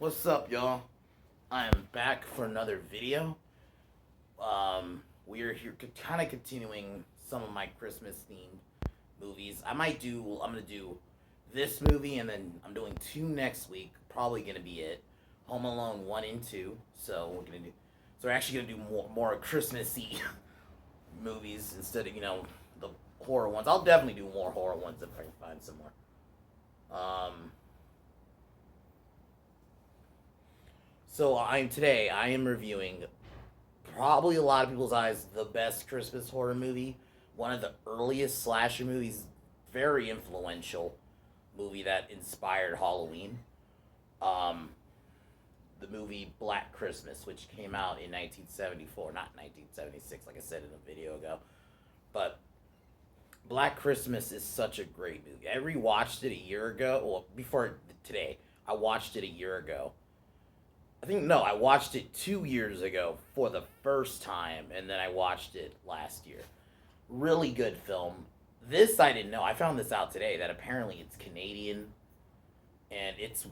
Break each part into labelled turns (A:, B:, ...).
A: What's up, y'all? I'm back for another video. We're here kind of continuing some of my Christmas themed movies. I'm gonna do this movie, and then I'm doing two next week. Probably gonna be it. Home Alone 1 and 2. So we're actually gonna do more Christmassy movies instead of, the horror ones. I'll definitely do more horror ones if I can find some more. Um, I am reviewing probably a lot of people's eyes the best Christmas horror movie, one of the earliest slasher movies, very influential movie that inspired Halloween. Um, the movie Black Christmas, which came out in 1974, not 1976, like I said in a video ago. But Black Christmas is such a great movie. I rewatched it a year ago. Well, before today, I watched it a year ago. I think no, I watched it 2 years ago for the first time, and then I watched it last year. Really good film. This I didn't know. I found this out today that apparently it's Canadian, and it's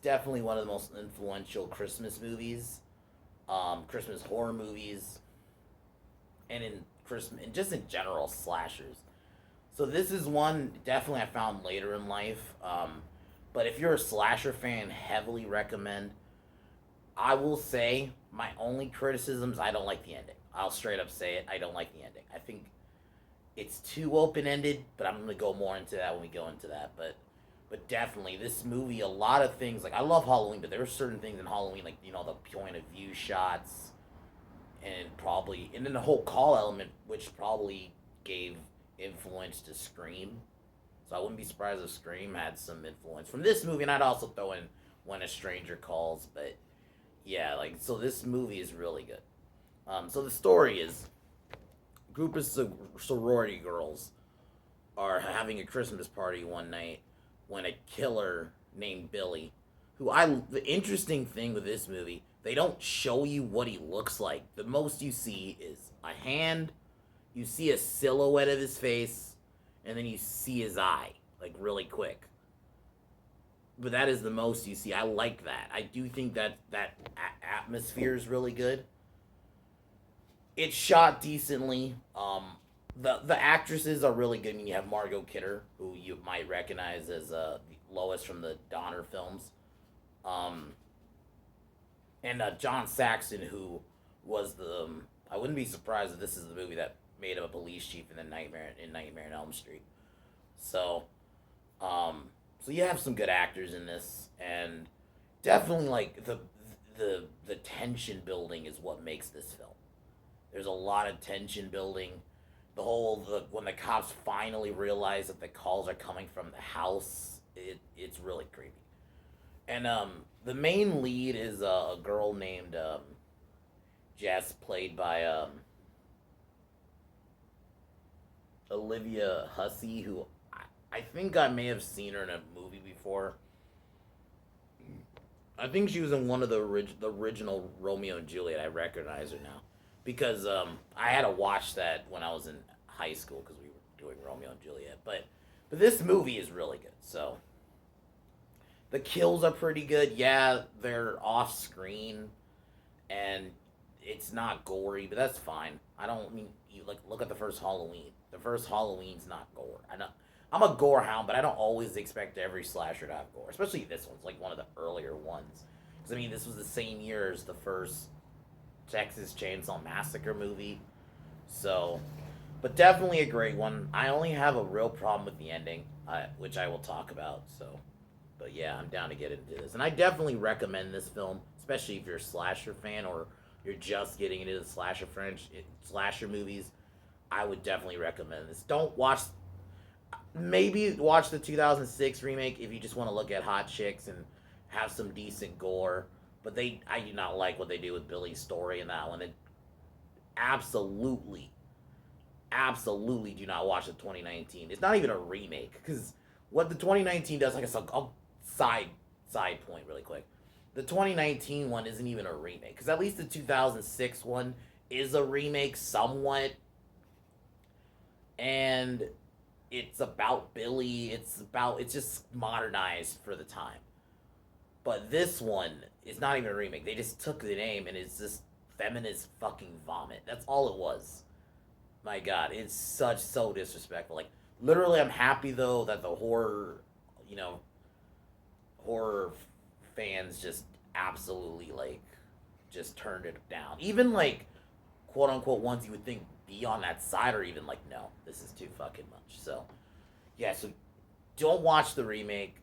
A: definitely one of the most influential Christmas movies, Christmas horror movies, and in Christmas and just in general slashers. So this is one definitely I found later in life. But if you're a slasher fan, heavily recommend. I will say my only criticisms, I don't like the ending. I'll straight up say it. I don't like the ending. I think it's too open ended, but I'm gonna go more into that when we go into that. But definitely this movie, a lot of things like I love Halloween, but there are certain things in Halloween like the point of view shots and then the whole call element, which probably gave influence to Scream. So I wouldn't be surprised if Scream had some influence from this movie, and I'd also throw in When a Stranger Calls, but yeah, like so this movie is really good. So the story is a group of sorority girls are having a Christmas party one night when a killer named Billy, the interesting thing with this movie, they don't show you what he looks like. The most you see is a hand, you see a silhouette of his face, and then you see his eye, like really quick. But that is the most you see. I like that. I do think that atmosphere is really good. It's shot decently. The actresses are really good. I mean, you have Margot Kidder, who you might recognize as Lois from the Donner films, um, and John Saxton, who was the. I wouldn't be surprised if this is the movie that made him a police chief in the Nightmare on Elm Street. So, um, so you have some good actors in this, and definitely like the tension building is what makes this film. There's a lot of tension building. When the cops finally realize that the calls are coming from the house, it's really creepy. And the main lead is a girl named Jess, played by Olivia Hussey, who I think I may have seen her in a movie before. I think she was in one of the original Romeo and Juliet. I recognize her now because I had to watch that when I was in high school because we were doing Romeo and Juliet. But this movie is really good. So the kills are pretty good. Yeah, they're off screen and it's not gory, but that's fine. I don't mean you like look at the first Halloween. The first Halloween's not gore. I'm a gore hound, but I don't always expect every slasher to have gore, especially this one's like one of the earlier ones. Because I mean, this was the same year as the first Texas Chainsaw Massacre movie, so but definitely a great one. I only have a real problem with the ending, which I will talk about. So, but yeah, I'm down to get into this, and I definitely recommend this film, especially if you're a slasher fan or you're just getting into the slasher movies. I would definitely recommend this. Don't watch. Maybe watch the 2006 remake if you just want to look at hot chicks and have some decent gore. But I do not like what they do with Billy's story in that one. It absolutely absolutely do not watch the 2019. It's not even a remake because what the 2019 does, like I said, I'll side point really quick. The 2019 one isn't even a remake because at least the 2006 one is a remake somewhat, and it's about Billy. It's just modernized for the time. But this one is not even a remake. They just took the name and it's just feminist fucking vomit. That's all it was. My God, it's so disrespectful. Like literally, I'm happy though that the you know, horror fans just absolutely like just turned it down. Even like quote unquote ones you would think be on that side are even like, no, this is too fucking much. So yeah, so don't watch the remake.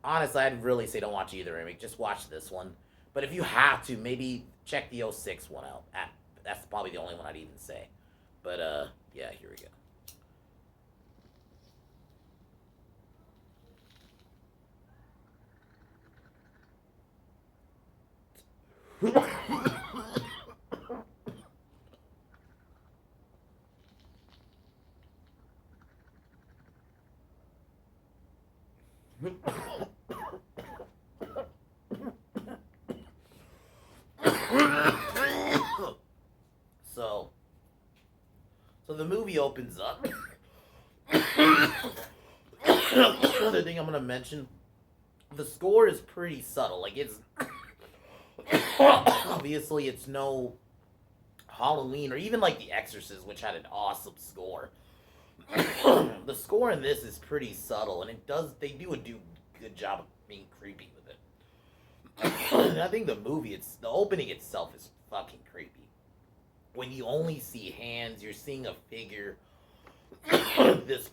A: Honestly, I'd really say don't watch either remake. Just watch this one. But if you have to, maybe check the '06 one out. That's probably the only one I'd even say. But yeah, here we go. so, so the movie opens up. Another thing I'm gonna mention, the score is pretty subtle. Like it's obviously it's no Halloween or even like The Exorcist, which had an awesome score. The score in this is pretty subtle, and they do a good job of being creepy with it. And I think the opening itself is fucking creepy. When you only see hands, you're seeing a figure. This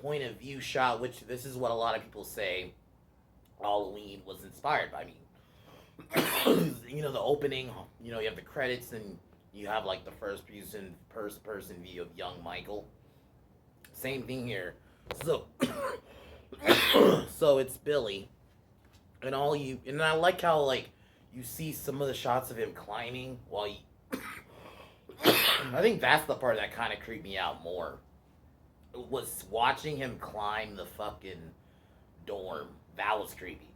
A: point of view shot, which this is what a lot of people say Halloween was inspired by. I mean, the opening. You have the credits, and you have like the first person view of young Michael. Same thing here. So, so it's Billy, and I like how like you see some of the shots of him climbing while you. I think that's the part that kind of creeped me out more. Was watching him climb the fucking dorm. That was creepy.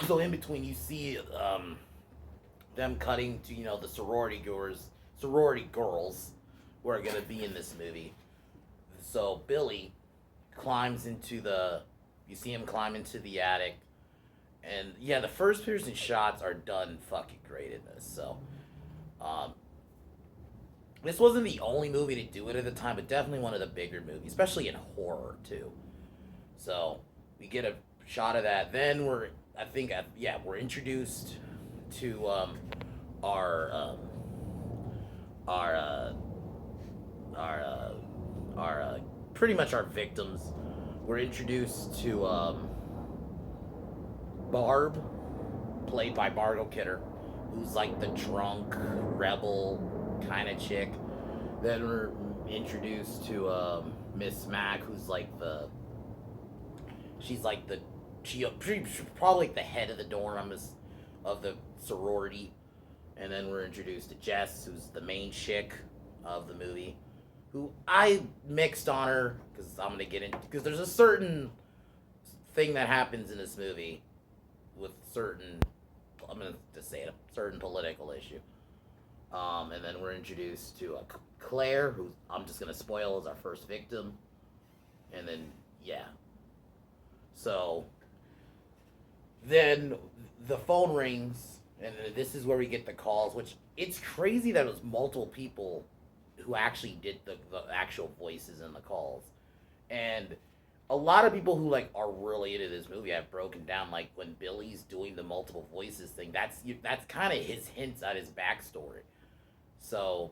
A: So in between, you see them cutting to the sorority girls who are gonna be in this movie. So Billy climbs into you see him climb into the attic, and yeah, the first person shots are done fucking great in this. So, this wasn't the only movie to do it at the time, but definitely one of the bigger movies, especially in horror too. So we get a shot of that. Then we're introduced to our our pretty much our victims. We're introduced to Barb, played by Margot Kidder, who's like the drunk rebel kind of chick. Then we're introduced to Miss Mac, who's like she's probably like the head of the dorm of the sorority. And then we're introduced to Jess, who's the main chick of the movie, who I mixed on her because there's a certain thing that happens in this movie with I'm gonna just say it, a certain political issue. And then we're introduced to Claire, who I'm just gonna spoil as our first victim, and then yeah. So then the phone rings, and this is where we get the calls, which it's crazy that it was multiple people who actually did the actual voices in the calls. And a lot of people who like are really into this movie have broken down like when Billy's doing the multiple voices thing. That's kind of his hints at his backstory. So,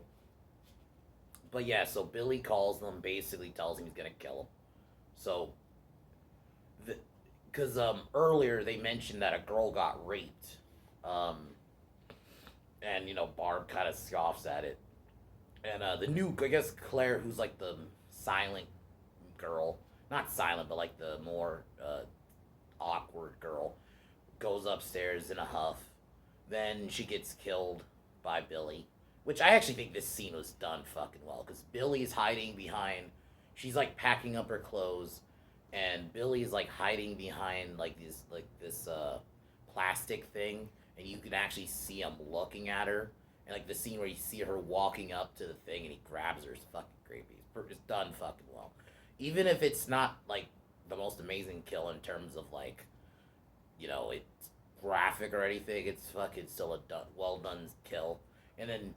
A: but yeah, so Billy calls them, basically tells him he's gonna kill him. So, because earlier they mentioned that a girl got raped, and Barb kind of scoffs at it, and I guess Claire, who's like the silent girl, not silent, but like the more awkward girl, goes upstairs in a huff. Then she gets killed by Billy, which I actually think this scene was done fucking well, because Billy's hiding behind, she's like packing up her clothes, and Billy's like hiding behind like this plastic thing, and you can actually see him looking at her. And like the scene where you see her walking up to the thing and he grabs her is fucking creepy. It's done fucking well. Even if it's not like the most amazing kill in terms of like, graphic or anything. It's fucking still a well done kill. And then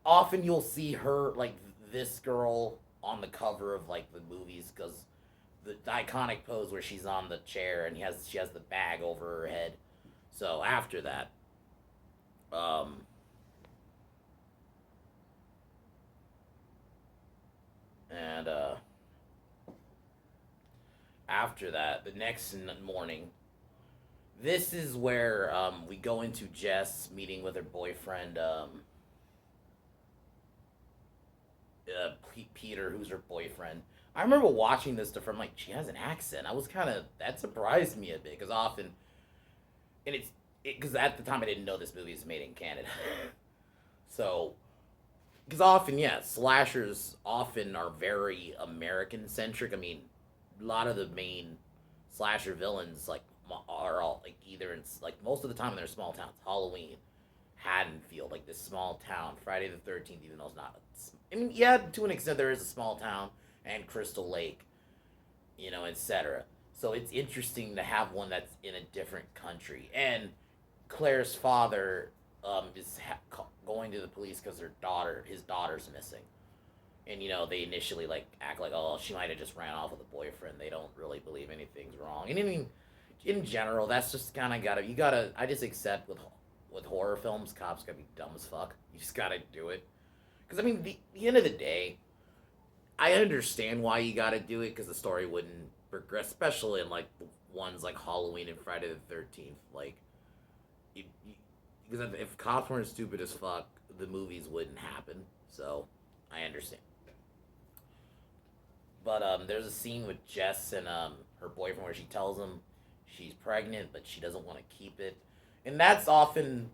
A: often you'll see her like this girl on the cover of like the movies because the iconic pose where she's on the chair and she has the bag over her head. So after that, um, and after that, the next morning, this is where we go into Jess meeting with her boyfriend, Peter, who's her boyfriend. I remember watching this stuff. I'm like, she has an accent. I was kind of that surprised me a bit because often, and it's because at the time I didn't know this movie is made in Canada. So, because often, yeah, slashers often are very American centric. I mean, a lot of the main slasher villains like are all like either in like most of the time they're small towns. Halloween, Haddonfield, like this small town. Friday the 13th, even though it's not. I mean, yeah, to an extent there is a small town, and Crystal Lake, etc. So it's interesting to have one that's in a different country. And Claire's father is going to the police because his daughter's missing. And they initially like act like, oh, she might have just ran off with a boyfriend. They don't really believe anything's wrong. And I mean, in general, that's just kind of gotta. I just accept with horror films, cops gotta be dumb as fuck. You just gotta do it. Because I mean, the end of the day, I understand why you gotta do it because the story wouldn't progress, especially in like ones like Halloween and Friday the 13th. Like, because if cops weren't stupid as fuck, the movies wouldn't happen. So I understand. But there's a scene with Jess and her boyfriend where she tells him she's pregnant, but she doesn't want to keep it, and that's often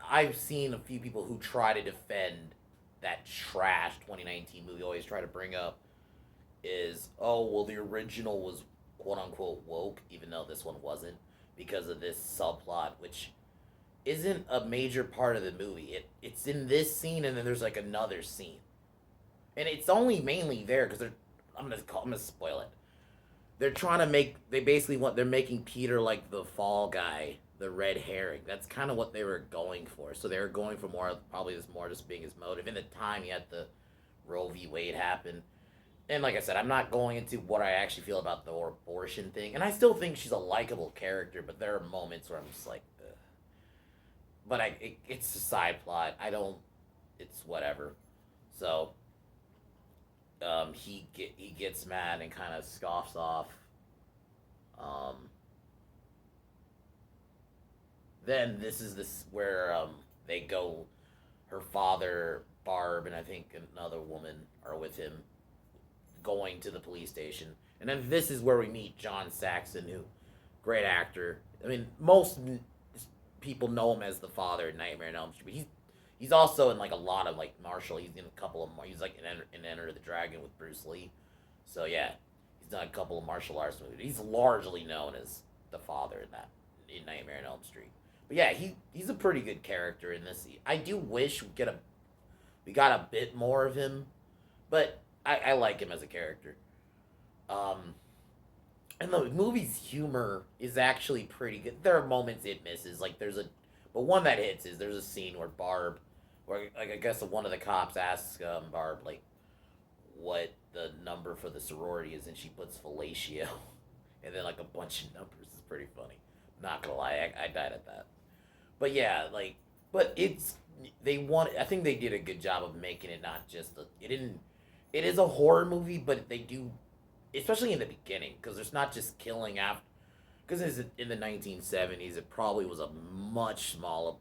A: I've seen a few people who try to defend that trash 2019 movie. Always try to bring up is, oh well, the original was quote unquote woke, even though this one wasn't because of this subplot, which isn't a major part of the movie. It's in this scene, and then there's like another scene, and it's only mainly there because I'm gonna spoil it. They're trying to make they basically want they're making Peter like the fall guy, the red herring. That's kind of what they were going for. So they were going for more probably this more just being his motive. In the time you had the Roe v. Wade happen, and like I said, I'm not going into what I actually feel about the abortion thing, and I still think she's a likable character, but there are moments where I'm just like, ugh. But it's a side plot. I don't. It's whatever. So he gets mad and kind of scoffs off. Um, then this where they go. Her father, Barb, and I think another woman are with him, going to the police station. And then this is where we meet John Saxton, who great actor. I mean, most people know him as the father in Nightmare on Elm Street, but he's also in like a lot of like martial. He's in a couple of he's like in Enter the Dragon with Bruce Lee. So yeah, he's done a couple of martial arts movies. He's largely known as the father in Nightmare on Elm Street. But yeah, he's a pretty good character in this. I do wish we got a bit more of him, but I like him as a character. Um, and the movie's humor is actually pretty good. There are moments it misses, like but one that hits is there's a scene where like I guess one of the cops asks Barb like what the number for the sorority is, and she puts fellatio, and then like a bunch of numbers. Is pretty funny. Not gonna lie, I died at that. But yeah, like, but I think they did a good job of making it not just it didn't. It is a horror movie, but they do, especially in the beginning, because there's not just killing after. Because in the 1970s, it probably was a much smaller,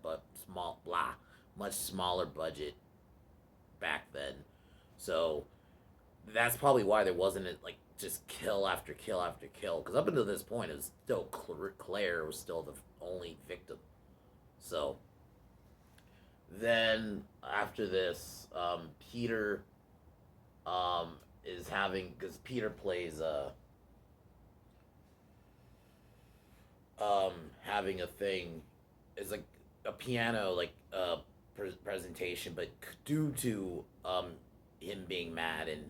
A: much smaller budget back then. So that's probably why there wasn't like just kill after kill after kill. Because up until this point, it was still Claire was still the only victim. So then after this, Peter is because Peter plays having a thing is like a piano like presentation, but due to him being mad and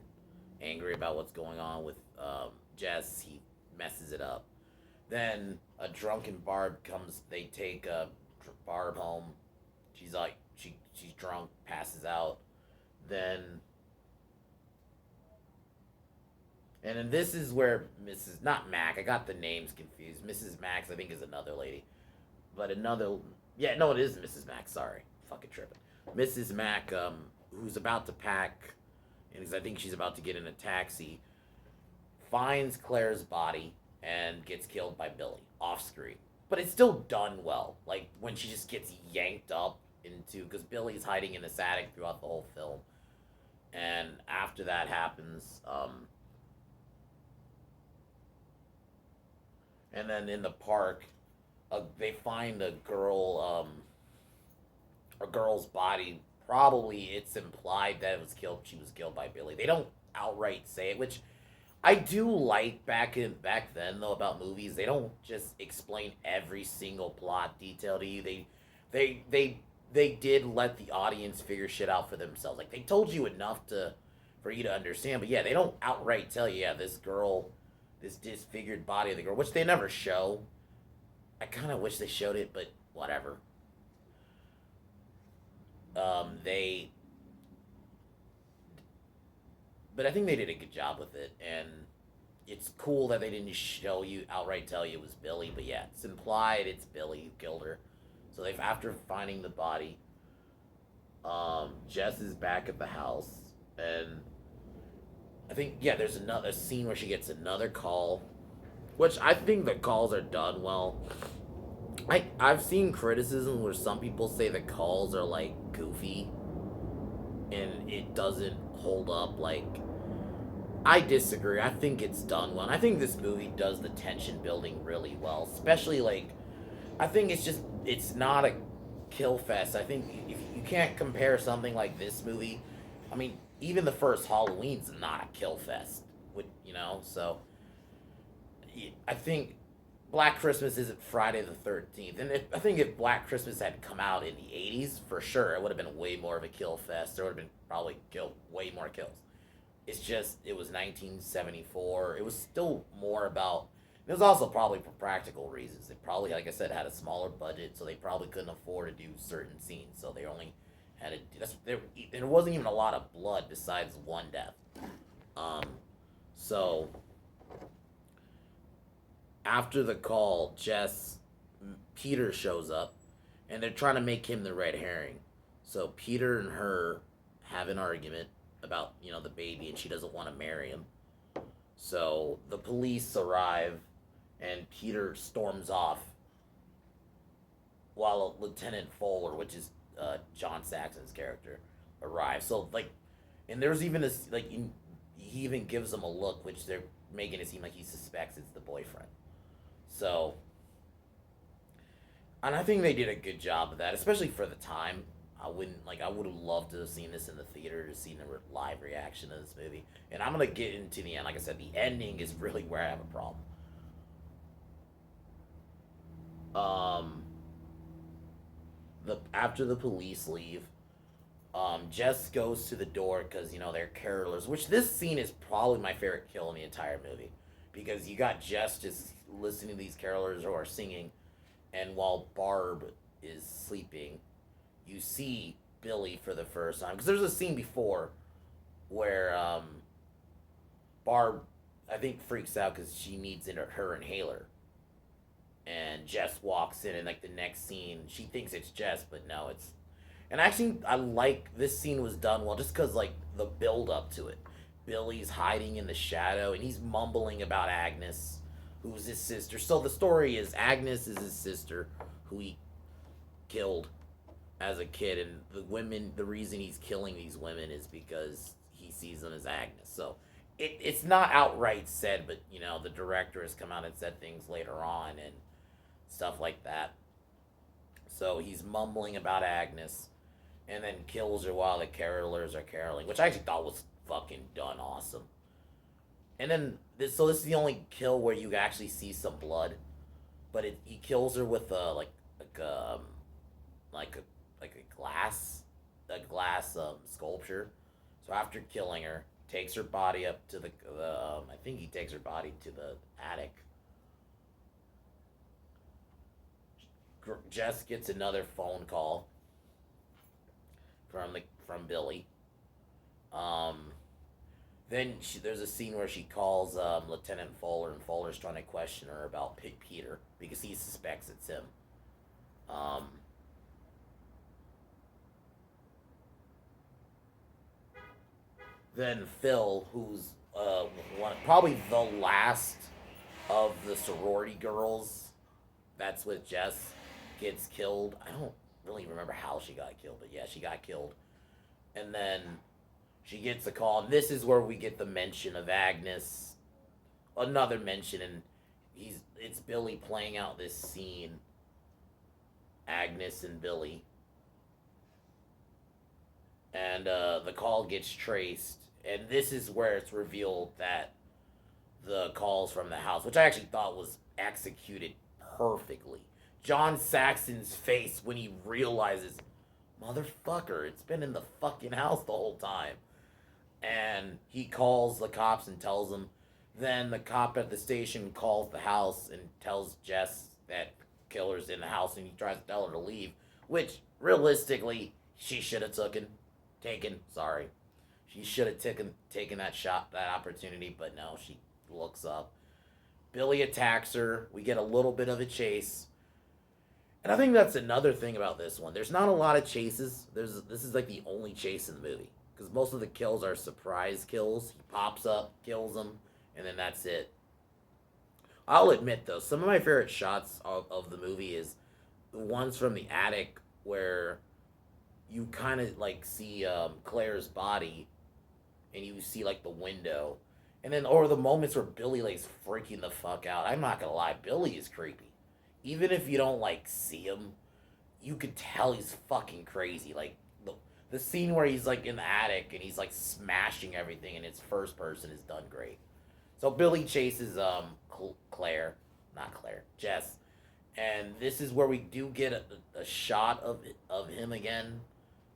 A: angry about what's going on with Jess, he messes it up. Then a drunken Barb comes. They take Barb home. She's like she's drunk, passes out. Then and then this is where Mrs. Not Mac. I got the names confused. Mrs. Max I think is another lady, but another yeah no it is Mrs. Max. Sorry, fucking tripping. Mrs. Mac who's about to pack, and I think she's about to get in a taxi, finds Claire's body and gets killed by Billy off screen. But it's still done well. Like when she just gets yanked up into because Billy's hiding in this attic throughout the whole film, and after that happens, and then in the park, they find a girl's body. Probably it's implied that it was killed. She was killed by Billy. They don't outright say it, which I do like back then though about movies. They don't just explain every single plot detail to you. They they they did let the audience figure shit out for themselves. Like they told you enough to for you to understand, but yeah, they don't outright tell you, yeah, this girl, this disfigured body of the girl, which they never show. I kind of wish they showed it, but whatever. They but I think they did a good job with it, and it's cool that they didn't show you outright tell you it was Billy, but yeah, it's implied it's Billy who killed her. So they've after finding the body, Jess is back at the house, and I think yeah, there's another scene where she gets another call, which I think the calls are done well. I've seen criticism where some people say the calls are like goofy, and it doesn't hold up. Like I disagree. I think it's done well. And I think this movie does the tension building really well. Especially like I think it's not a kill fest. I think if you can't compare something like this movie, I mean, even the first Halloween's not a kill fest. With so I think Black Christmas isn't Friday the 13th. And I think if Black Christmas had come out in the 80s, for sure, it would have been way more of a kill fest. There would have been probably way more kills. It's just, it was 1974. It was still more about, it was also probably for practical reasons. They probably, like I said, had a smaller budget, so they probably couldn't afford to do certain scenes. So they only had there wasn't even a lot of blood besides one death. Um, so after the call, Peter shows up, and they're trying to make him the red herring. So Peter and her have an argument about the baby, and she doesn't want to marry him. So the police arrive, and Peter storms off, while Lieutenant Fuller, which is John Saxon's character, arrives. So like, and there's even this like, he even gives him a look, which they're making it seem like he suspects it's the boyfriend. So, and I think they did a good job of that, especially for the time. I would have loved to have seen this in the theater, to see a live reaction to this movie. And I'm gonna get into the end. Like I said, the ending is really where I have a problem. Um, the After the police leave, Jess goes to the door because they're carolers. Which this scene is probably my favorite kill in the entire movie, because you got Jess just listening to these carolers who are singing, and while Barb is sleeping, you see Billy for the first time. Because there's a scene before where Barb, I think, freaks out because she needs her inhaler, and Jess walks in, and like the next scene, she thinks it's Jess, but no, it's. And actually, I like this scene was done well, just because like the build up to it. Billy's hiding in the shadow, and he's mumbling about Agnes, who's his sister. So the story is Agnes is his sister, who he killed as a kid, and the reason he's killing these women is because he sees them as Agnes. So it's not outright said, but the director has come out and said things later on and stuff like that. So he's mumbling about Agnes, and then kills her while the carolers are caroling, which I actually thought was fucking done awesome. And then this is the only kill where you actually see some blood, but he kills her with like a glass sculpture. So after killing her, takes her body up to the I think he takes her body to the attic, Jess gets another phone call from Billy. Um, there's a scene where she calls Lieutenant Fuller, and Fuller's trying to question her about Peter because he suspects it's him. Um, then Phil, who's probably the last of the sorority girls that's with Jess, gets killed. I don't really remember how she got killed, but yeah, she got killed. And then she gets a call, and this is where we get the mention of Agnes. Another mention, and it's Billy playing out this scene. Agnes and Billy. And the call gets traced, and this is where it's revealed that the calls from the house, which I actually thought was executed perfectly. John Saxton's face when he realizes, motherfucker, it's been in the fucking house the whole time. And he calls the cops and tells them. Then the cop at the station calls the house and tells Jess that the killer's in the house, and he tries to tell her to leave, which realistically she should have taken. Sorry, she should have taken that opportunity, but no, she looks up. Billy attacks her. We get a little bit of a chase. And I think that's another thing about this one. There's not a lot of chases. This is like the only chase in the movie. Because most of the kills are surprise kills. He pops up, kills them, and then that's it. I'll admit, though, some of my favorite shots of the movie is the ones from the attic where you kind of like see Claire's body, and you see like the window. And then, or the moments where Billy lays freaking the fuck out. I'm not gonna lie, Billy is creepy. Even if you don't like see him, you could tell he's fucking crazy. Like the scene where he's like in the attic and he's like smashing everything, and it's first person is done great. So Billy chases Jess, and this is where we do get a shot of him again,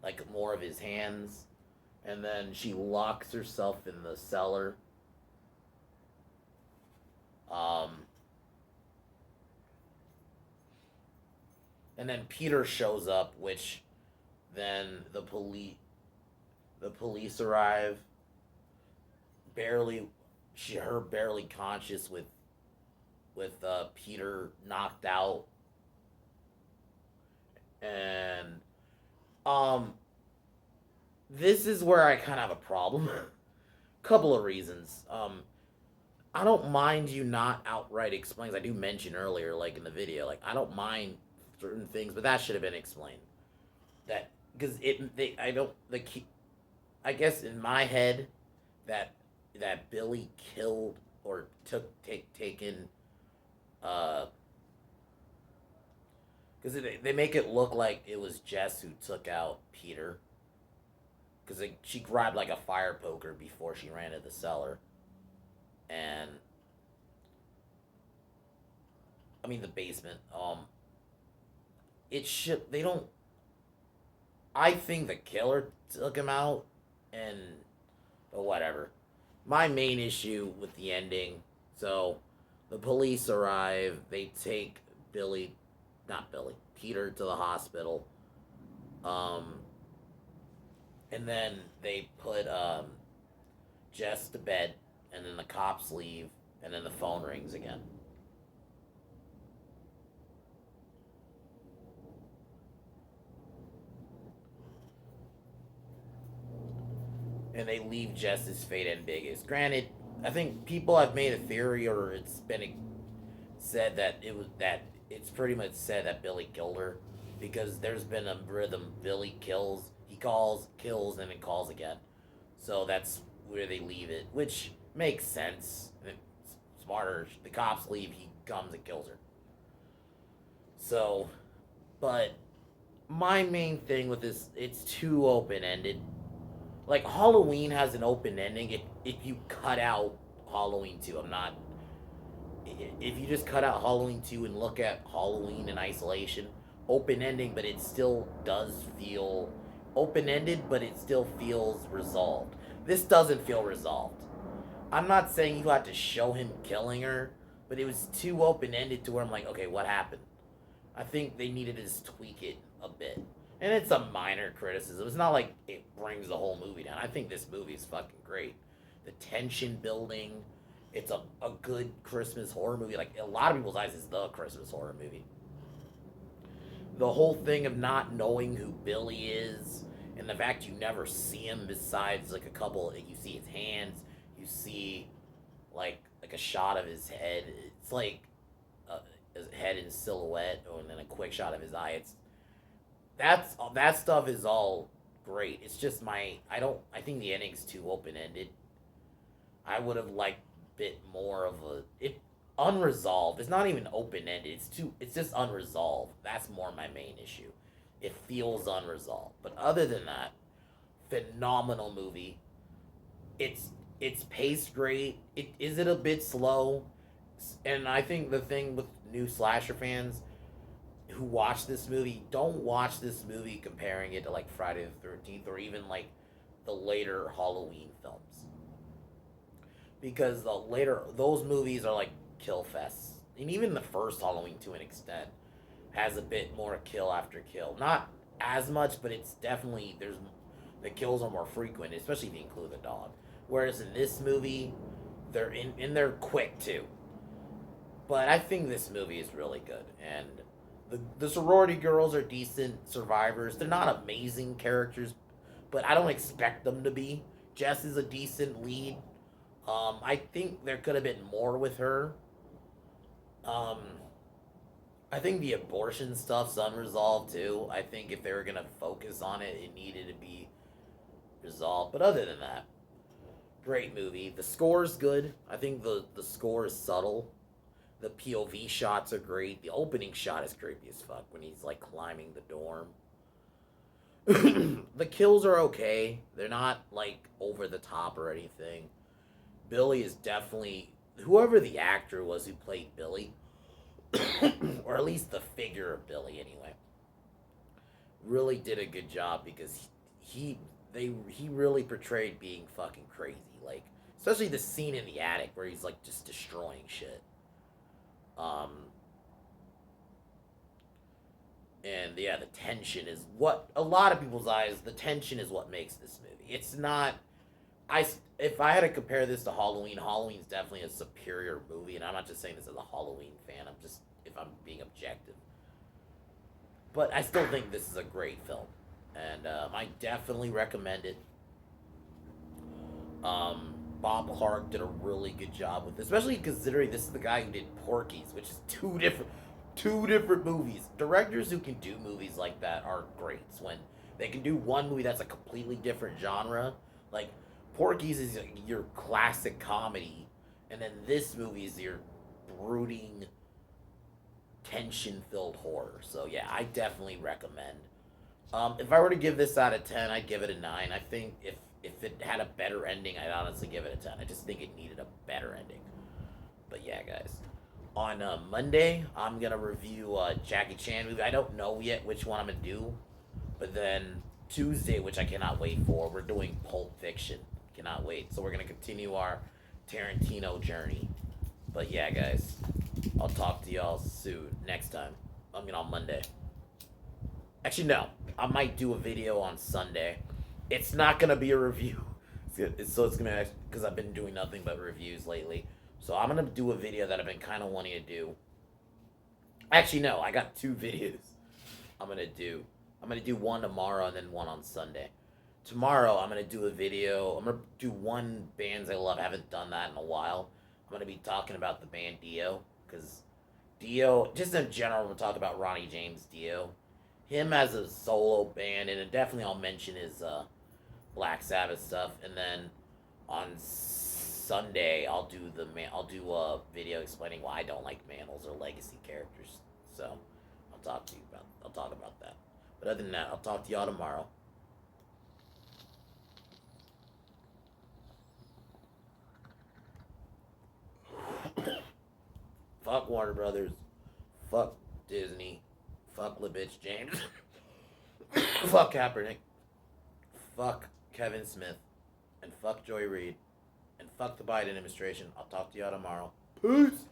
A: like more of his hands, and then she locks herself in the cellar. And then Peter shows up, which then the police arrive. Her barely conscious with Peter knocked out, and this is where I kind of have a problem. Couple of reasons. I don't mind you not outright explaining. I do mention earlier, like in the video, like I don't mind certain things, but that should have been explained. That because I guess in my head that Billy killed or taken because they make it look like it was Jess who took out Peter, because she grabbed like a fire poker before she ran to the cellar. And I mean the basement. It should they don't. I think the killer took him out, but whatever. My main issue with the ending. So, the police arrive. They take Peter to the hospital. And then they put Jess to bed. And then the cops leave, and then the phone rings again. And they leave Jess's fate ambiguous. Granted, I think people have made a theory, or it's been said that it's pretty much said that Billy killed her, because there's been a rhythm. Billy kills, he calls, kills, and then calls again. So that's where they leave it, which makes sense. It's smarter. The cops leave, he comes and kills her. So, but my main thing with this, it's too open-ended. Like, Halloween has an open ending if you cut out Halloween 2. If you just cut out Halloween 2 and look at Halloween in isolation, open ending, but it still does feel open-ended, but it still feels resolved. This doesn't feel resolved. I'm not saying you had to show him killing her, but it was too open-ended to where I'm like, okay, what happened? I think they needed to just tweak it a bit. And it's a minor criticism. It's not like it brings the whole movie down. I think this movie is fucking great. The tension building. It's a good Christmas horror movie. Like, a lot of people's eyes, is the Christmas horror movie. The whole thing of not knowing who Billy is, and the fact you never see him besides, like, a couple, you see his hands, you see, like a shot of his head. It's like his head in silhouette, and then a quick shot of his eye. That stuff is all great. It's just I think the ending's too open ended. I would have liked a bit more of it unresolved. It's not even open ended. It's just unresolved. That's more my main issue. It feels unresolved. But other than that, phenomenal movie. It's paced great. Is it a bit slow? And I think the thing with new slasher fans who watch this movie, don't watch this movie comparing it to like Friday the 13th or even like the later Halloween films. Because those movies are like kill fests. And even the first Halloween, to an extent, has a bit more kill after kill. Not as much, but it's definitely, the kills are more frequent, especially if you include the dog. Whereas in this movie, they're quick too. But I think this movie is really good, and the sorority girls are decent survivors. They're not amazing characters, but I don't expect them to be. Jess is a decent lead. I think there could have been more with her. I think the abortion stuff's unresolved too. I think if they were gonna focus on it, it needed to be resolved. But other than that, great movie. The score's good. I think the score is subtle. The POV shots are great. The opening shot is creepy as fuck when he's like climbing the dorm. The kills are okay. They're not like over the top or anything. Billy is definitely, whoever the actor was who played Billy, or at least the figure of Billy anyway, really did a good job, because he really portrayed being fucking crazy. Like, especially the scene in the attic where he's like just destroying shit. And yeah, the tension is what a lot of people's eyes. The tension is what makes this movie. It's not. If I had to compare this to Halloween, Halloween's definitely a superior movie, and I'm not just saying this as a Halloween fan. I'm just, if I'm being objective. But I still think this is a great film, and I definitely recommend it. Bob Clark did a really good job with this, especially considering this is the guy who did Porky's, which is two different movies. Directors who can do movies like that are great. When they can do one movie that's a completely different genre, like Porky's is your classic comedy, and then this movie is your brooding, tension-filled horror. So yeah, I definitely recommend. If I were to give this out of 10, I'd give it a 9. I think if it had a better ending, I'd honestly give it a 10. I just think it needed a better ending. But yeah, guys. On Monday, I'm going to review Jackie Chan movie. I don't know yet which one I'm going to do. But then Tuesday, which I cannot wait for, we're doing Pulp Fiction. Cannot wait. So we're going to continue our Tarantino journey. But yeah, guys. I'll talk to y'all soon. Next time. On Monday. Actually, no. I might do a video on Sunday. It's not going to be a review. It's going to, because I've been doing nothing but reviews lately. So I'm going to do a video that I've been kind of wanting to do. Actually, no. I got 2 videos I'm going to do. I'm going to do one tomorrow and then one on Sunday. Tomorrow, I'm going to do a video. I'm going to do one bands I love. I haven't done that in a while. I'm going to be talking about the band Dio. Because Dio, just in general, we'll talk about Ronnie James Dio. Him as a solo band, and definitely I'll mention his Black Sabbath stuff. And then on Sunday, I'll do a video explaining why I don't like Manals or legacy characters. So I'll talk about that. But other than that, I'll talk to y'all tomorrow. Fuck Warner Brothers. Fuck Disney. Fuck LeBitch James. Fuck Kaepernick. Fuck Kevin Smith. And fuck Joy Reid. And fuck the Biden administration. I'll talk to y'all tomorrow. Peace.